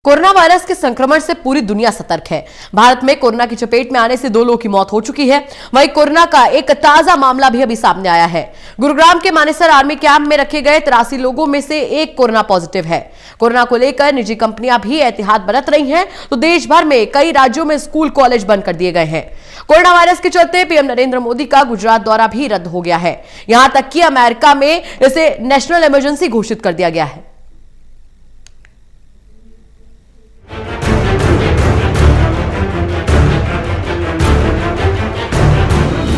Corona virus के संक्रमण से पूरी दुनिया सतर्क है। भारत में कोरोना की चपेट में आने से 2 लोगों की मौत हो चुकी है। वहीं कोरोना का एक ताजा मामला भी अभी सामने आया है। गुरुग्राम के मानेसर आर्मी कैंप में रखे गए 83 लोगों में से एक कोरोना पॉजिटिव है। कोरोना को लेकर निजी कंपनियां भी एहतियात बरत रही हैं, तो देश भर में कई राज्यों में स्कूल कॉलेज बंद कर दिए गए हैं। कोरोना वायरस के चलते पीएम नरेंद्र मोदी का गुजरात दौरा भी रद्द हो गया है। यहां तक कि अमेरिका में इसे नेशनल इमरजेंसी घोषित कर दिया गया है।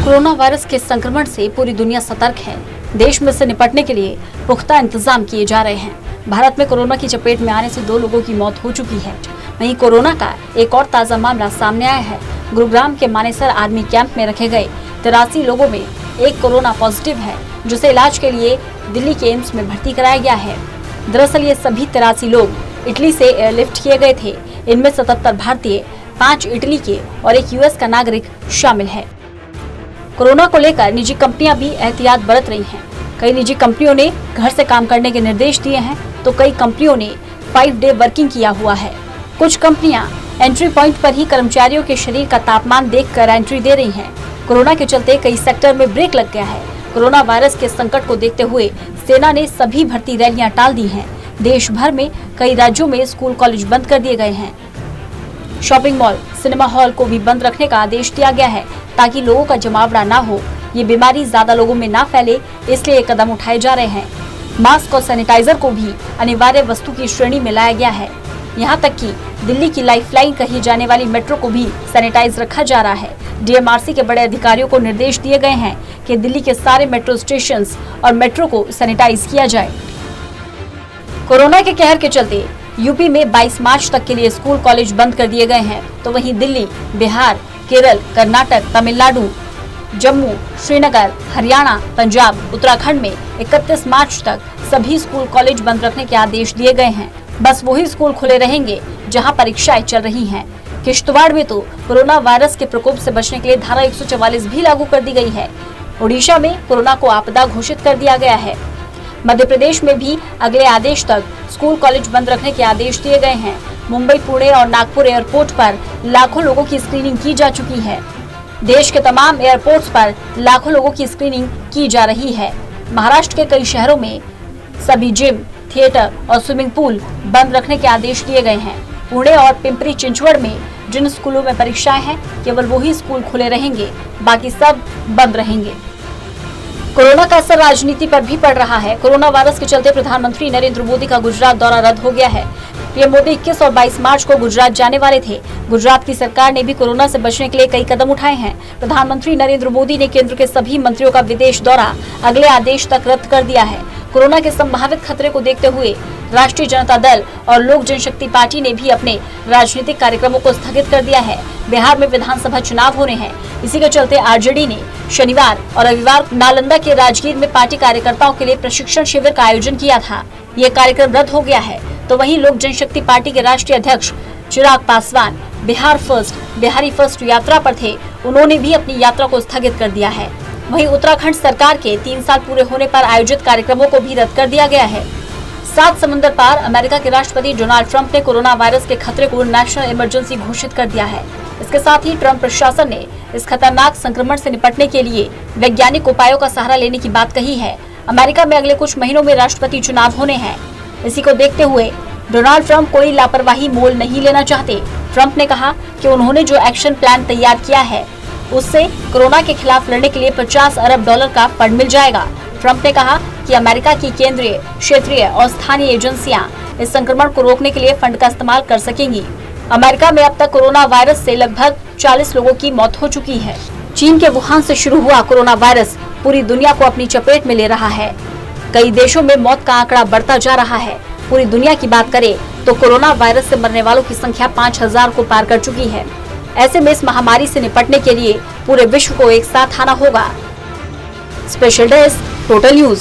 कोरोना वायरस के संक्रमण से पूरी दुनिया सतर्क है। देश में से निपटने के लिए पुख्ता इंतजाम किए जा रहे हैं। भारत में कोरोना की चपेट में आने से 2 लोगों की मौत हो चुकी है। वहीं कोरोना का एक और ताजा मामला सामने आया है। गुरुग्राम के मानेसर आर्मी कैंप में रखे गए 83 लोगों में एक कोरोना पॉजिटिव है, जिसे इलाज के लिए दिल्ली के एम्स में भर्ती कराया गया है। दरअसल ये सभी 83 लोग इटली से एयरलिफ्ट किए गए थे। इनमें 77 भारतीय, 5 इटली के और 1 यूएस का नागरिक शामिल है। कोरोना को लेकर निजी कंपनियां भी एहतियात बरत रही हैं। कई निजी कंपनियों ने घर से काम करने के निर्देश दिए हैं, तो कई कंपनियों ने 5 डे वर्किंग किया हुआ है। कुछ कंपनियां एंट्री पॉइंट पर ही कर्मचारियों के शरीर का तापमान देखकर एंट्री दे रही हैं। कोरोना के चलते कई सेक्टर में ब्रेक लग गया है। कोरोना वायरस के संकट को देखते हुए सेना ने सभी भर्ती रैलियां टाल दी हैं। देश भर में कई राज्यों में स्कूल कॉलेज बंद कर दिए गए हैं। शॉपिंग मॉल, सिनेमा हॉल को भी बंद रखने का आदेश दिया गया है, ताकि लोगों का जमावड़ा ना हो, ये बीमारी ज्यादा लोगों में ना फैले, इसलिए ये कदम उठाए जा रहे हैं। मास्क और सैनिटाइजर को भी अनिवार्य वस्तु की श्रेणी में लाया गया है। यहाँ तक कि दिल्ली की लाइफलाइन कही जाने वाली मेट्रो को भी सैनिटाइज रखा जा रहा है। डीएमआरसी के बड़े अधिकारियों को निर्देश दिए गए हैं कि दिल्ली के सारे मेट्रो स्टेशन और मेट्रो को सैनिटाइज किया जाए। कोरोना के कहर के चलते यूपी में 22 मार्च तक के लिए स्कूल कॉलेज बंद कर दिए गए हैं, तो वहीं दिल्ली, बिहार, केरल, कर्नाटक, तमिलनाडु, जम्मू, श्रीनगर, हरियाणा, पंजाब, उत्तराखंड में 31 मार्च तक सभी स्कूल कॉलेज बंद रखने के आदेश दिए गए हैं। बस वही स्कूल खुले रहेंगे जहां परीक्षाएं चल रही हैं। किश्तवाड़ में तो कोरोना वायरस के प्रकोप से बचने के लिए धारा 144 भी लागू कर दी गई है। ओडिशा में कोरोना को आपदा घोषित कर दिया गया है। मध्य प्रदेश में भी अगले आदेश तक स्कूल कॉलेज बंद रखने के आदेश दिए गए हैं। मुंबई, पुणे और नागपुर एयरपोर्ट पर लाखों लोगों की स्क्रीनिंग की जा चुकी है। देश के तमाम एयरपोर्ट्स पर लाखों लोगों की स्क्रीनिंग की जा रही है। महाराष्ट्र के कई शहरों में सभी जिम, थिएटर और स्विमिंग पूल बंद रखने के आदेश दिए गए हैं। पुणे और पिंपरी चिंचवड़ में जिन स्कूलों में परीक्षाएं हैं, केवल वही स्कूल खुले रहेंगे, बाकी सब बंद रहेंगे। कोरोना का असर राजनीति पर भी पड़ रहा है। कोरोना वायरस के चलते प्रधानमंत्री नरेंद्र मोदी का गुजरात दौरा रद्द हो गया है। पीएम मोदी 21 और 22 मार्च को गुजरात जाने वाले थे। गुजरात की सरकार ने भी कोरोना से बचने के लिए कई कदम उठाए हैं। प्रधानमंत्री नरेंद्र मोदी ने केंद्र के सभी मंत्रियों का विदेश दौरा अगले आदेश तक रद्द कर दिया है। कोरोना के संभावित खतरे को देखते हुए राष्ट्रीय जनता दल और लोक जनशक्ति पार्टी ने भी अपने राजनीतिक कार्यक्रमों को स्थगित कर दिया है। बिहार में विधानसभा चुनाव होने हैं। इसी के चलते आरजेडी ने शनिवार और रविवार नालंदा के राजगीर में पार्टी कार्यकर्ताओं के लिए प्रशिक्षण शिविर का आयोजन किया था। ये कार्यक्रम रद्द हो गया है। तो वहीं लोक जनशक्ति पार्टी के राष्ट्रीय अध्यक्ष चिराग पासवान बिहारी फर्स्ट यात्रा पर थे। उन्होंने भी अपनी यात्रा को स्थगित कर दिया है। वहीं उत्तराखंड सरकार के 3 साल पूरे होने पर आयोजित कार्यक्रमों को भी रद्द कर दिया गया है। 7 समुंदर पार अमेरिका के राष्ट्रपति डोनाल्ड ट्रंप ने कोरोना वायरस के खतरे को नेशनल इमरजेंसी घोषित कर दिया है। इसके साथ ही ट्रंप प्रशासन ने इस खतरनाक संक्रमण से निपटने के लिए वैज्ञानिक उपायों का सहारा लेने की बात कही है। अमेरिका में अगले कुछ महीनों में राष्ट्रपति चुनाव होने हैं। इसी को देखते हुए डोनाल्ड ट्रंप कोई लापरवाही मोल नहीं लेना चाहते। ट्रंप ने कहा कि उन्होंने जो एक्शन प्लान तैयार किया है, उससे कोरोना के खिलाफ लड़ने के लिए $50 अरब का फंड मिल जाएगा। ट्रंप ने कहा कि अमेरिका की केंद्रीय, क्षेत्रीय और स्थानीय एजेंसियां इस संक्रमण को रोकने के लिए फंड का इस्तेमाल कर सकेंगी। अमेरिका में अब तक कोरोना वायरस से लगभग 40 लोगों की मौत हो चुकी है। चीन के वुहान से शुरू हुआ कोरोना वायरस पूरी दुनिया को अपनी चपेट में ले रहा है। कई देशों में मौत का आंकड़ा बढ़ता जा रहा है। पूरी दुनिया की बात करें तो कोरोना वायरस से मरने वालों की संख्या 5000 को पार कर चुकी है। ऐसे में इस महामारी से निपटने के लिए पूरे विश्व को एक साथ आना होगा। Special desk, total news.